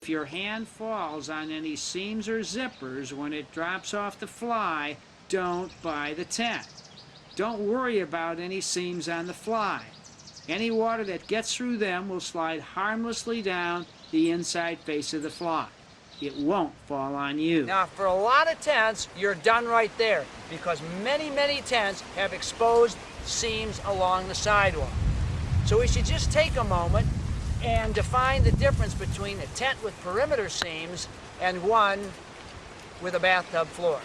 If your hand falls on any seams or zippers when it drops off the fly, don't buy the tent. Don't worry about any seams on the fly. Any water that gets through them will slide harmlessly down the inside face of the fly. It won't fall on you. Now, for a lot of tents, you're done right there, because many tents have exposed seams along the sidewall. So we should just take a moment and define the difference between a tent with perimeter seams and one with a bathtub floor.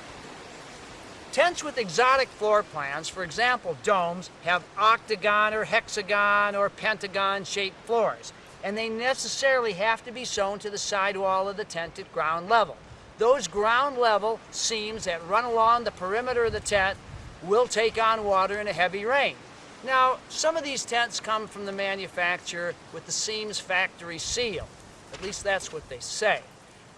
Tents with exotic floor plans, for example domes, have octagon or hexagon or pentagon shaped floors, and they necessarily have to be sewn to the sidewall of the tent at ground level. Those ground level seams that run along the perimeter of the tent will take on water in a heavy rain. Now, some of these tents come from the manufacturer with the seams factory sealed. At least that's what they say.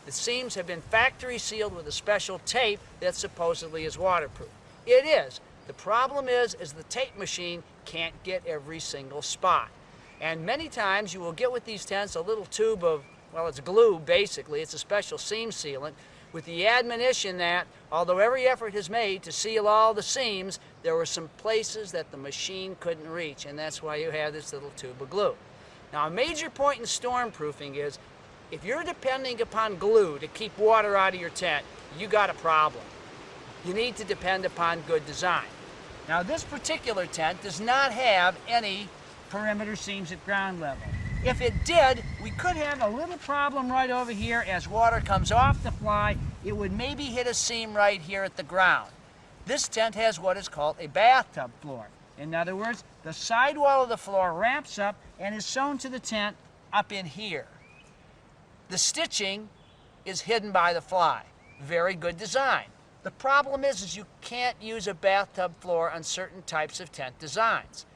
The seams have been factory sealed with a special tape that supposedly is waterproof. It is. The problem is the tape machine can't get every single spot. And many times you will get with these tents a little tube of, well, it's glue basically. It's a special seam sealant with the admonition that, although every effort is made to seal all the seams, there were some places that the machine couldn't reach, and that's why you have this little tube of glue. Now, a major point in stormproofing is, if you're depending upon glue to keep water out of your tent, you got a problem. You need to depend upon good design. Now, this particular tent does not have any perimeter seams at ground level. If it did, we could have a little problem right over here. As water comes off the fly, it would maybe hit a seam right here at the ground. This tent has what is called a bathtub floor. In other words, the sidewall of the floor ramps up and is sewn to the tent up in here. The stitching is hidden by the fly. Very good design. The problem is you can't use a bathtub floor on certain types of tent designs.